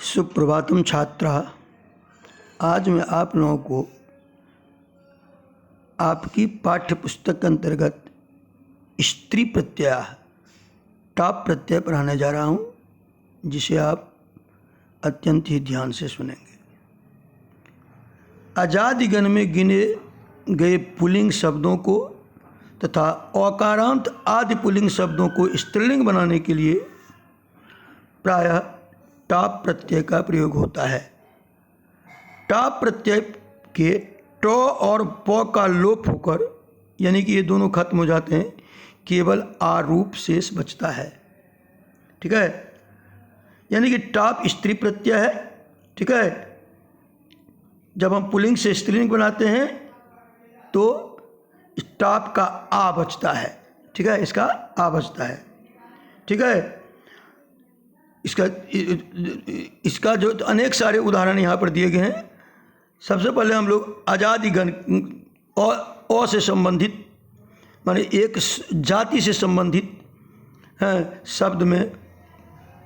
सुप्रभातम छात्रा। आज मैं आप लोगों को आपकी पाठ्य पुस्तक के अंतर्गत स्त्री प्रत्यय टाप प्रत्यय पढ़ाने जा रहा हूँ, जिसे आप अत्यंत ही ध्यान से सुनेंगे। आजादिगण में गिने गए पुल्लिंग शब्दों को तथा औकारांत आदि पुल्लिंग शब्दों को स्त्रीलिंग बनाने के लिए प्रायः टाप प्रत्यय का प्रयोग होता है। टाप प्रत्यय के ट और प का लोप होकर, यानी कि ये दोनों खत्म हो जाते हैं, केवल आ रूप शेष बचता है। ठीक है, यानी कि टाप स्त्री प्रत्यय है। ठीक है, जब हम पुल्लिंग से स्त्रीलिंग बनाते हैं तो टाप का आ बचता है। ठीक है, इसका आ बचता है। ठीक है, इसका जो अनेक सारे उदाहरण यहाँ पर दिए गए हैं। सबसे पहले हम लोग आजादिगण अ से संबंधित, माने एक जाति से संबंधित शब्द में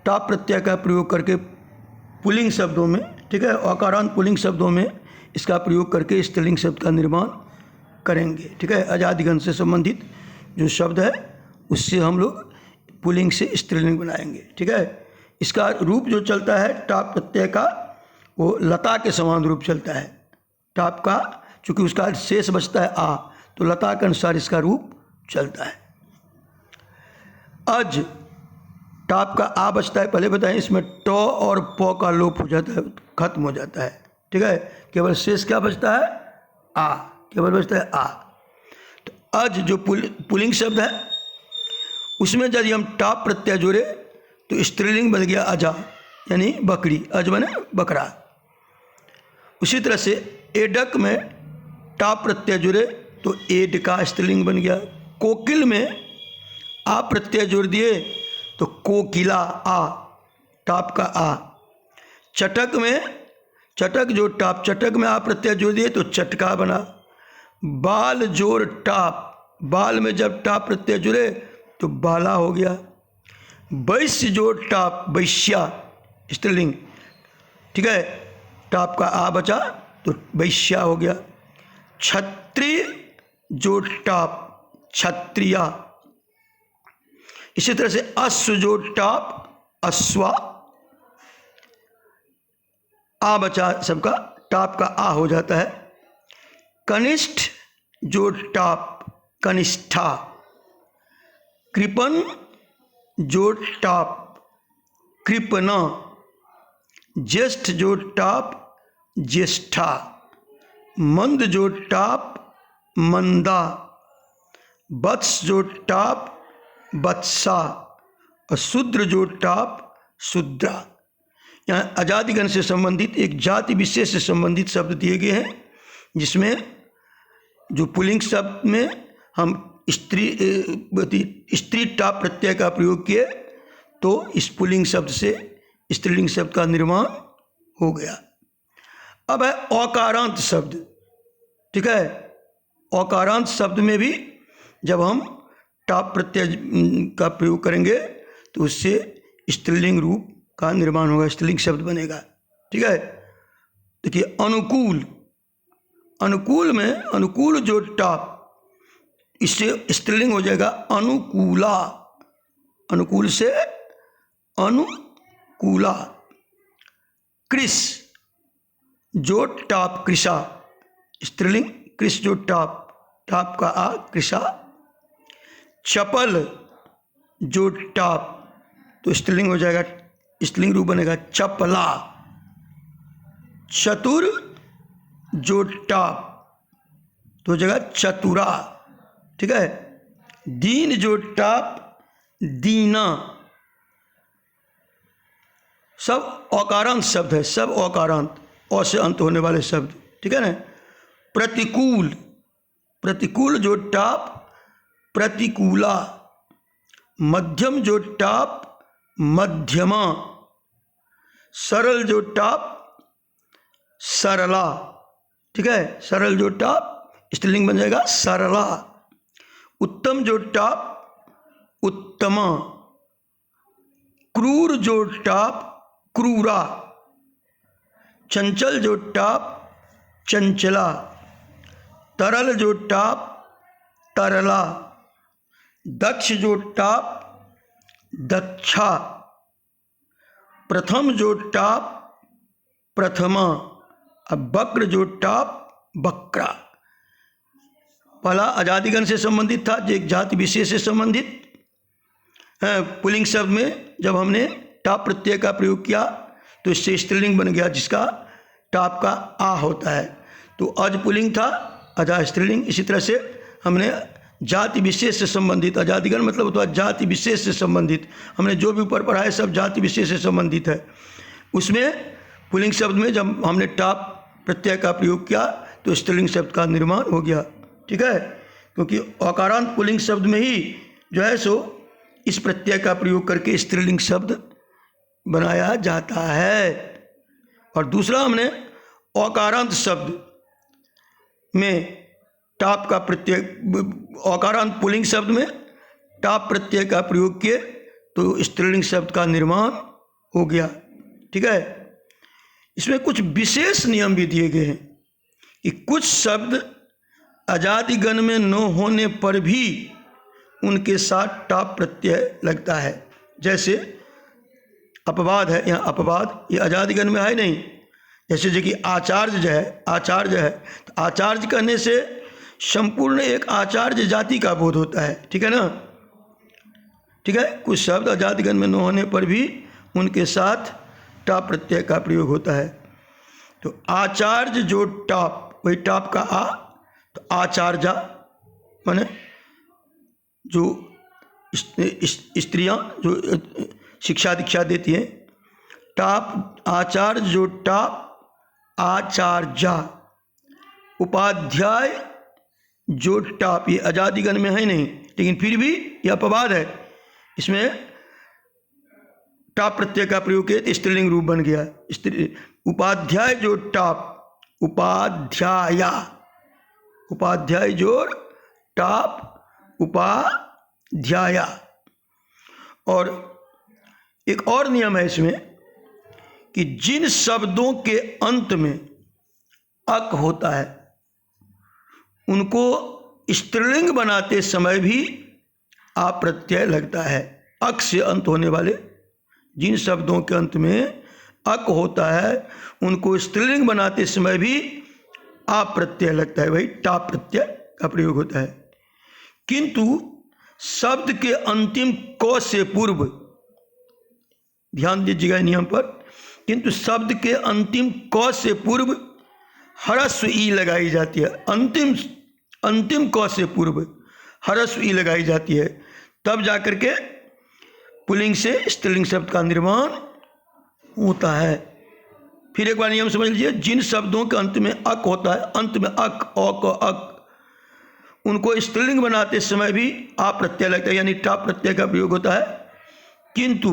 टाप प्रत्यय का प्रयोग करके पुल्लिंग शब्दों में, ठीक है, औकारांत पुल्लिंग शब्दों में इसका प्रयोग करके स्त्रीलिंग शब्द का निर्माण करेंगे। ठीक है, आजादिगण से संबंधित जो शब्द है उससे हम लोग पुल्लिंग से स्त्रीलिंग बनाएंगे। ठीक है, इसका रूप जो चलता है टाप प्रत्यय का, वो लता के समान रूप चलता है। टाप का चूँकि उसका शेष बचता है आ, तो लता के अनुसार इसका रूप चलता है। अज टाप का आ बचता है, पहले बताएं, इसमें ट और प का लोप हो जाता है, खत्म हो जाता है। ठीक है, केवल शेष क्या बचता है? आ, केवल बचता है आ। तो अज जो पुल्लिंग शब्द है उसमें यदि हम टाप प्रत्यय जोड़े तो स्त्रीलिंग बन गया अजा, यानी बकरी। अज बने बकरा। उसी तरह से एडक में टाप प्रत्यय जुड़े तो एड का स्त्रीलिंग बन गया। कोकिल में आ प्रत्यय जोड़ दिए तो कोकिला, आ, टाप का आ। चटक में चटक जो टाप, चटक में आ प्रत्यय जोड़ दिए तो चटका बना। बाल जोड़ टाप, बाल में जब टाप प्रत्यय जुड़े तो बाला हो गया। वैश्य जोड़ टाप, वैश्या स्त्रीलिंग। ठीक है, टाप का आ बचा तो वैश्या हो गया। क्षत्रिय जोड़ टाप, क्षत्रिया। इसी तरह से अश्व जोड़ टाप, अश्वा। आ बचा सबका, टाप का आ हो जाता है। कनिष्ठ जोड़ टाप, कनिष्ठा। कृपन जोड़ टाप, कृपना। ज्येष्ठ जोड़ टाप, ज्येष्ठा। मंद जोड़ टाप, मंदा। वत्स जोड़ टाप, वत्सा। और शूद्र जोड़ टाप, शूद्रा। यहाँ आजादिगण से संबंधित एक जाति विशेष से संबंधित शब्द दिए गए हैं, जिसमें जो पुल्लिंग शब्द में हम स्त्री टाप प्रत्यय का प्रयोग किए तो इस पुल्लिंग शब्द से स्त्रीलिंग शब्द का निर्माण हो गया। अब है औकारांत शब्द। ठीक है, औकारांत शब्द में भी जब हम टाप प्रत्यय का प्रयोग करेंगे तो उससे स्त्रीलिंग रूप का निर्माण होगा, स्त्रीलिंग शब्द बनेगा। ठीक है, देखिए अनुकूल, अनुकूल में अनुकूल जो टाप, इससे स्त्रीलिंग हो जाएगा अनुकूला। अनुकूल से अनुकूला। कृष जो टाप, कृषा स्त्रीलिंग। कृष जो टाप, टाप का आ, कृषा। चपल जो टाप तो स्त्रीलिंग हो जाएगा, स्त्रीलिंग रूप बनेगा चपला। चतुर जो टाप तो हो जाएगा चतुरा। ठीक है, दीन जो टाप, दीना। सब औकारांत शब्द है, सब औकारांत, औ से अंत होने वाले शब्द। ठीक है ना। प्रतिकूल, प्रतिकूल जो टाप, प्रतिकूला। मध्यम जो टाप, मध्यमा। सरल जो टाप, सरला। ठीक है, सरल जो टाप स्त्रीलिंग बन जाएगा सरला। उत्तम जो टाप, उत्तमा। क्रूर जो टाप, क्रूरा। चंचल जो टाप चंचला, तरल जो टाप तरला, दक्ष जो टाप दक्षा, प्रथम जो टाप प्रथमा, अब वक्र जो टाप वक्रा। पहला अजादिगण से संबंधित था, जो एक जाति विशेष से संबंधित है। पुल्लिंग शब्द में जब हमने टाप प्रत्यय का प्रयोग किया तो इससे स्त्रीलिंग बन गया, जिसका टाप का आ होता है। तो अज पुल्लिंग था, अजा स्त्रीलिंग। इसी तरह से हमने जाति विशेष से संबंधित, अजादिगण मतलब होता है जाति विशेष से संबंधित। हमने जो भी ऊपर पढ़ा है सब जाति विशेष से संबंधित है। उसमें पुल्लिंग शब्द में जब हमने टाप प्रत्यय का प्रयोग किया तो स्त्रीलिंग शब्द का निर्माण हो गया। ठीक है, क्योंकि अकारांत पुल्लिंग शब्द में ही जो है सो इस प्रत्यय का प्रयोग करके स्त्रीलिंग शब्द बनाया जाता है। और दूसरा हमने अकारांत शब्द में टाप का प्रत्यय, अकारांत पुल्लिंग शब्द में टाप प्रत्यय का प्रयोग किए तो स्त्रीलिंग शब्द का निर्माण हो गया। ठीक है, इसमें कुछ विशेष नियम भी दिए गए हैं कि कुछ शब्द अजादिगण में न होने पर भी उनके साथ टाप प्रत्यय लगता है। जैसे अपवाद है, यहाँ अपवाद ये अजादिगण में है नहीं। जैसे जो कि आचार्य जो है, आचार्य है, तो आचार्य कहने से संपूर्ण एक आचार्य जाति का बोध होता है। ठीक है ना। ठीक है, कुछ शब्द अजादिगण में न होने पर भी उनके साथ टाप प्रत्यय का प्रयोग होता है। तो आचार्य जो टाप, वही टाप का आ, तो आचार्या माने जो स्त्रियां जो शिक्षा दीक्षा देती हैं, टाप आचार्य जो टाप आचार्या, उपाध्याय जो टाप, ये अजादिगण में है नहीं लेकिन फिर भी यह अपवाद है, इसमें टाप प्रत्यय का प्रयोग किया तो स्त्रीलिंग रूप बन गया। उपाध्याय जो टाप उपाध्याया, उपाध्याय जोड़ टाप उपाध्याया। और एक और नियम है इसमें कि जिन शब्दों के अंत में अक होता है उनको स्त्रीलिंग बनाते समय भी आ प्रत्यय लगता है। अक से अंत होने वाले जिन शब्दों के अंत में अक होता है उनको स्त्रीलिंग बनाते समय भी आ प्रत्यय लगता है, वही टाप प्रत्यय का प्रयोग होता है। किंतु शब्द के अंतिम क से पूर्व, ध्यान दीजिएगा नियम पर, किंतु शब्द के अंतिम क से पूर्व ह्रस्व ई लगाई जाती है। अंतिम क से पूर्व ह्रस्व ई लगाई जाती है, तब जाकर के पुल्लिंग से स्त्रीलिंग शब्द का निर्माण होता है। फिर एक बार नियम समझ लीजिए, जिन शब्दों के अंत में अक होता है, अंत में अक, औक, अक, उनको स्त्रीलिंग बनाते समय भी आ प्रत्यय लगता है, यानी टाप प्रत्यय का प्रयोग होता है। किंतु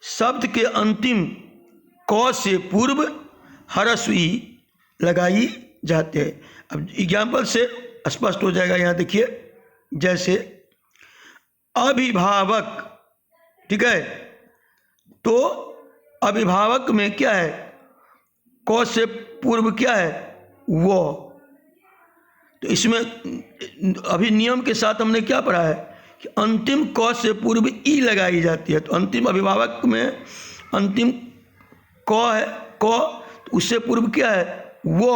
शब्द के अंतिम क से पूर्व ह्रस्व ई लगाई जाते हैं। अब एग्जाम्पल से स्पष्ट हो जाएगा। यहाँ देखिए, जैसे अभिभावक, ठीक है, तो अभिभावक में क्या है, क से पूर्व क्या है, वो। तो इसमें अभी नियम के साथ हमने क्या पढ़ा है कि अंतिम क से पूर्व ई लगाई जाती है। तो अंतिम अभिभावक में अंतिम क है, क, तो उससे पूर्व क्या है, वो,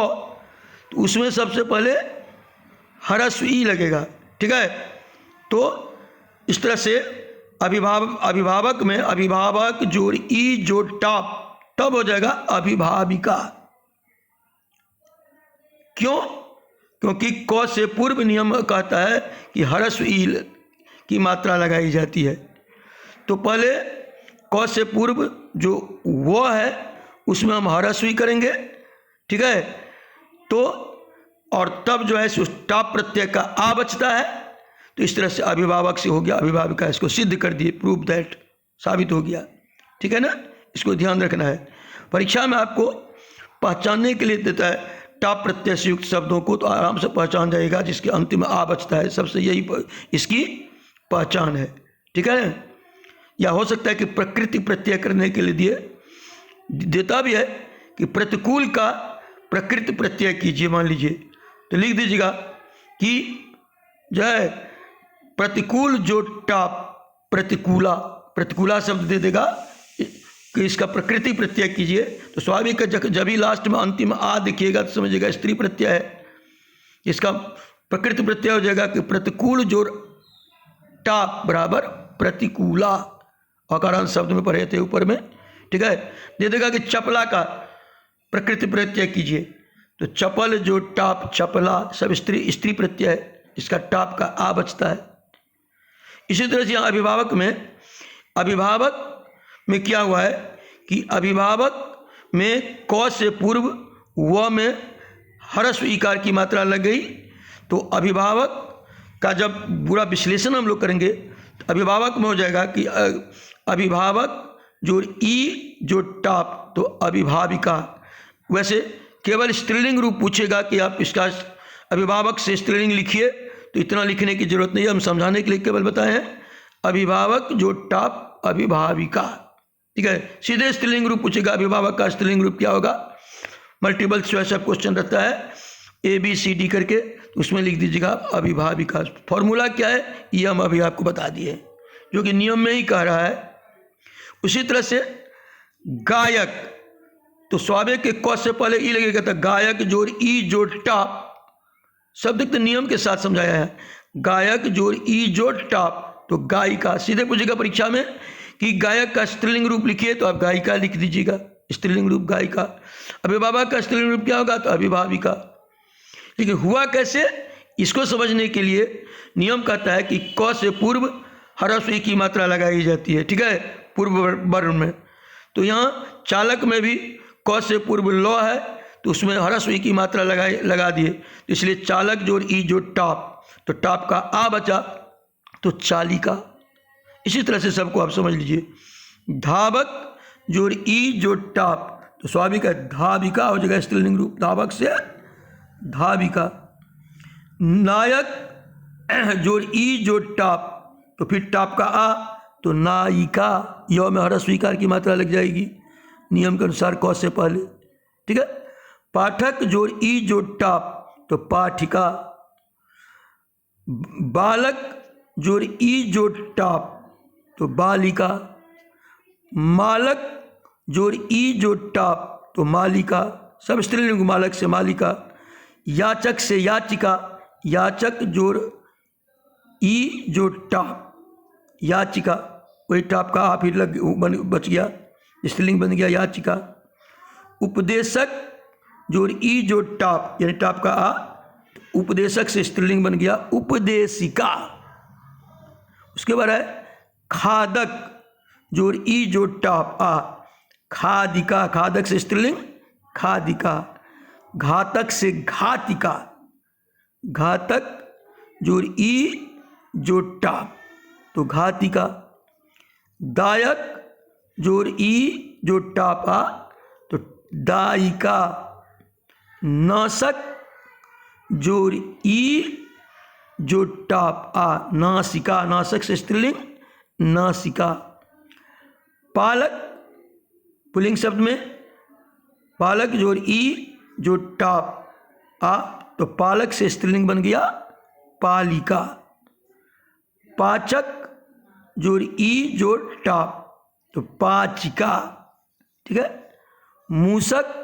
तो उसमें सबसे पहले ह्रस्व ई लगेगा। ठीक है, तो इस तरह से अभिभावक में अभिभावक जोड़ ई जोड़ टाप, तब हो जाएगा अभिभाविका। क्यों? क्योंकि क से पूर्व नियम कहता है कि ह्रस्व ई की मात्रा लगाई जाती है। तो पहले क से पूर्व जो वो है उसमें हम ह्रस्व ई करेंगे। ठीक है, तो और तब जो है टाप प्रत्यय का आ बचता है। तो इस तरह से अभिभावक से हो गया अभिभाविका, इसको सिद्ध कर दिए, प्रूव दैट, साबित हो गया। ठीक है ना, इसको ध्यान रखना है। परीक्षा में आपको पहचानने के लिए देता है टाप प्रत्यय से युक्त शब्दों को, तो आराम से पहचान जाएगा जिसके अंतिम में आ बचता है, सबसे यही इसकी पहचान है। ठीक है, या हो सकता है कि प्रकृति प्रत्यय करने के लिए देता भी है कि प्रतिकूल का प्रकृत प्रत्यय कीजिए। मान लीजिए तो लिख दीजिएगा कि जो है प्रतिकूल जो टाप प्रतिकूला, प्रतिकूला शब्द दे देगा कि इसका प्रकृति प्रत्यय कीजिए। तो स्वाभाविक है जब भी लास्ट में अंतिम आ देखिएगा तो समझिएगा स्त्री प्रत्यय है। इसका प्रकृति प्रत्यय हो जाएगा कि प्रतिकूल जो टाप बराबर प्रतिकूला, अकारांत शब्द में पढ़े थे ऊपर में, ठीक है। दे देगा कि चपला का प्रकृति प्रत्यय कीजिए। तो चपल जो टाप चपला सब स्त्री प्रत्यय है, इसका टाप का आ बचता है। इसी तरह से यहाँ अभिभावक में क्या हुआ है कि अभिभावक में क से पूर्व व में ह्रस्व इकार की मात्रा लग गई। तो अभिभावक का जब पूरा विश्लेषण हम लोग करेंगे तो अभिभावक में हो जाएगा कि अभिभावक जो ई जो टाप तो अभिभाविका। वैसे केवल स्त्रीलिंग रूप पूछेगा कि आप इसका अभिभावक से स्त्रीलिंग लिखिए, तो इतना लिखने की जरूरत नहीं है, हम समझाने के लिए केवल बताए हैं। अभिभावक जो टाप अभिभाविका, ठीक है। सीधे स्त्रीलिंग रूप पूछेगा अभिभावक का स्त्रीलिंग रूप क्या होगा। मल्टीपल चॉइस ऑफ क्वेश्चन रहता है ABCD करके, उसमें लिख दीजिएगा अभिभाविका। फॉर्मूला क्या है ये हम अभी आपको बता दिए, जो कि नियम में ही कह रहा है। उसी तरह से गायक, तो स्वाभाविक के क से पहले ई लगेगा, तो गायक जोड़ ई जोड़ टाप, शब्द तो नियम के साथ समझाया है। गायक जोड़ ई जोड़ टाप तो गायिका। सीधे पूछेगा परीक्षा में कि गायक का स्त्रीलिंग रूप लिखिए, तो आप गायिका लिख दीजिएगा, स्त्रीलिंग रूप गायिका। अभिभावक का स्त्रीलिंग रूप क्या होगा, तो अभिभाविका। लेकिन हुआ कैसे, इसको समझने के लिए नियम कहता है कि क से पूर्व ह्रस्व ई की मात्रा लगाई जाती है, ठीक है, पूर्व वर्ण में। तो यहाँ चालक में भी क से पूर्व लौ है, तो उसमें ह्रस्व ई की मात्रा लगा दिए। तो इसलिए चालक जोड़ ई जोड़ टाप, तो टाप का आ बचा तो चालिका। इसी तरह से सबको आप समझ लीजिए। धावक जोड़ ई जोड़ टाप, तो स्वाभाविक है धाविका हो जाएगा स्त्रीलिंग रूप, धावक से धाविका। नायक जोड़ ई जोड़ टाप, तो फिर टाप का आ तो नायिका। यौ में ह्रस्व ईकार की मात्रा लग जाएगी नियम के अनुसार क से पहले, ठीक है। पाठक जोड़ ई जोड़ टाप तो पाठिका। बालक जोड़ ई जोड़ टाप तो बालिका। मालक जोड़ ई जोड़ टाप तो मालिका, सब स्त्रीलिंग मालक से मालिका। याचक से याचिका, याचक जोड़ ई जोड़ टाप याचिका, वही टाप का आ फिर बच गया, स्त्रीलिंग बन गया याचिका। उपदेशक जोड़ ई जोड़ टाप यानी टाप का आ, उपदेशक से स्त्रीलिंग बन गया उपदेशिका। उसके बाद है खादक जोड़ ई जोड़ टाप आ, खादिका, खादक से स्त्रीलिंग खादिका। घातक से घातिका, घातक जोड़ ई जोड़ टाप तो घातिका। दायक जोड़ ई जोड़ टाप आ तो दायिका। नासक जोड़ ई जोड़ टाप आ नासिका, नासक से स्त्रीलिंग नासिका। पालक पुल्लिंग शब्द में पालक जोड़ ई जोड़ टाप आ तो पालक से स्त्रीलिंग बन गया पालिका। पाचक जोड़ ई जोड़ टाप तो पाचिका, ठीक है। मूसक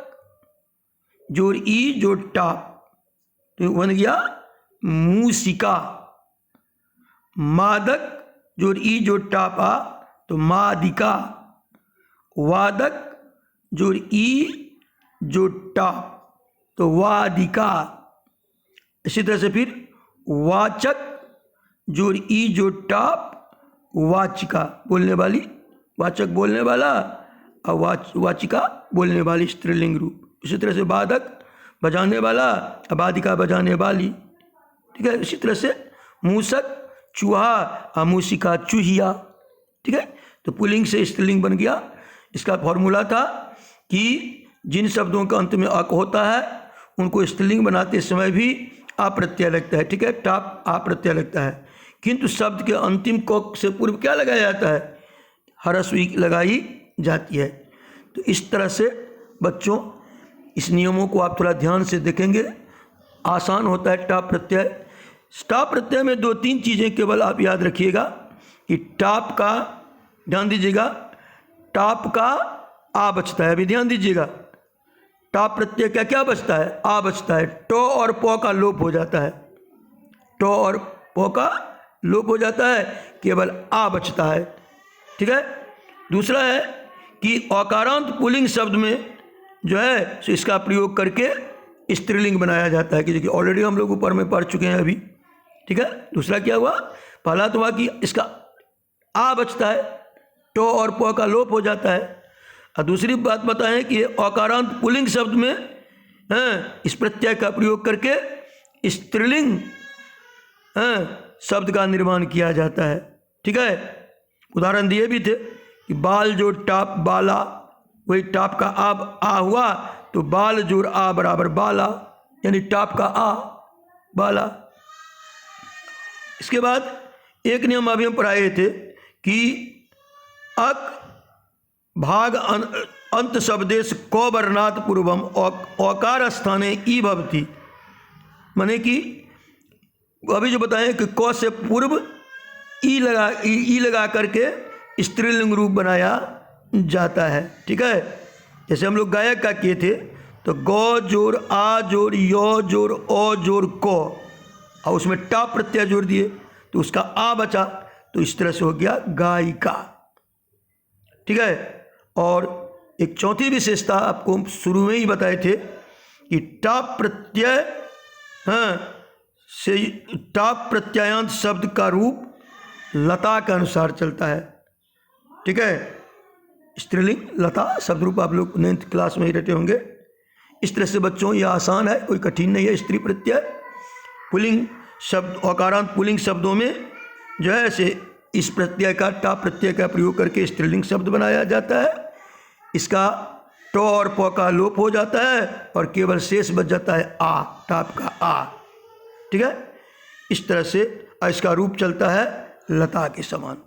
जोड़ ई जोड़ टाप तो बन गया मूसिका। मादक जोड़ ई जोड़ टाप आ तो मादिका। वादक जोड़ ई जोड़ टाप तो वादिका। इसी तरह से फिर वाचक जोड़ ई जोड़ टाप वाचिका, बोलने वाली, वाचक बोलने वाला और वाचिका बोलने वाली स्त्रीलिंग रूप। इसी तरह से बाधक बजाने वाला, अबादिका बजाने वाली, ठीक है। इसी तरह से मूसक चूहा और मूसिका चूहिया, ठीक है। तो पुल्लिंग से स्त्रीलिंग बन गया। इसका फॉर्मूला था कि जिन शब्दों का अंत में अक होता है उनको स्त्रीलिंग बनाते समय भी आ प्रत्यय लगता है, ठीक है, टाप आ प्रत्यय लगता है। किंतु शब्द के अंतिम क से पूर्व क्या लगाया जाता है, ह्रस्व ई लगाई जाती है। तो इस तरह से बच्चों इस नियमों को आप थोड़ा ध्यान से देखेंगे, आसान होता है टाप प्रत्यय। टाप प्रत्यय में 2-3 चीज़ें केवल आप याद रखिएगा कि टाप का, ध्यान दीजिएगा, टाप का आ बचता है। अभी ध्यान दीजिएगा, टाप प्रत्यय क्या क्या बचता है? आ बचता है। टो और पो का लोप हो जाता है, टो और पो का लोप हो जाता है, केवल आ बचता है। ठीक है। दूसरा है कि अकारांत पुल्लिंग शब्द में जो है सो इसका प्रयोग करके स्त्रीलिंग बनाया जाता है, कि ऑलरेडी हम लोग ऊपर में पढ़ चुके हैं अभी। ठीक है। दूसरा क्या हुआ? पहला तो हुआ कि इसका आ बचता है, टो और पो का लोप हो जाता है। और दूसरी बात बताएं कि अकारांत पुल्लिंग शब्द में इस प्रत्यय का प्रयोग करके स्त्रीलिंग शब्द का निर्माण किया जाता है। ठीक है। उदाहरण दिए भी थे कि बाल जोड़ टाप बाला, वही टाप का आ हुआ तो बाल जोड़ आ बराबर बाला, यानी टाप का आ बाला। इसके बाद एक नियम अभी हम पढ़ाए थे कि अक भाग अंत शब्देश को वर्णात् पूर्वम औकार स्थाने ई भवति, माने कि अभी जो बताएं कि क से पूर्व ई लगा करके स्त्रीलिंग रूप बनाया जाता है। ठीक है। जैसे हम लोग गायक का किए थे तो गौ जोड़ आ जोड़ यो जोड़ ओ जोड़ को, और उसमें टा प्रत्यय जोड़ दिए तो उसका आ बचा, तो इस तरह से हो गया गायिका। ठीक है। और एक चौथी विशेषता आपको शुरू में ही बताए थे कि टा प्रत्यय से टा प्रत्ययांत शब्द का रूप लता के अनुसार चलता है। ठीक है। स्त्रीलिंग लता शब्द रूप आप लोग 9th क्लास में ही रहते होंगे। इस तरह से बच्चों ये आसान है, कोई कठिन नहीं है। स्त्री प्रत्यय पुल्लिंग शब्द, अकारांत पुल्लिंग शब्दों में जो है से इस प्रत्यय का, टा प्रत्यय का प्रयोग करके स्त्रीलिंग शब्द बनाया जाता है। इसका टो और पो का लोप हो जाता है और केवल शेष बच जाता है आ, टाप का आ। ठीक है। इस तरह से इसका रूप चलता है लता के समान।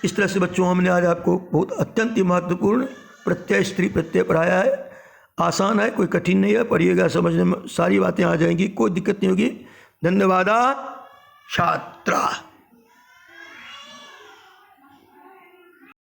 इस तरह से बच्चों हमने आज आपको बहुत अत्यंत महत्वपूर्ण प्रत्यय, स्त्री प्रत्यय पढ़ाया है। आसान है, कोई कठिन नहीं है। पढ़िएगा, समझने में सारी बातें आ जाएंगी, कोई दिक्कत नहीं होगी। धन्यवाद छात्रा।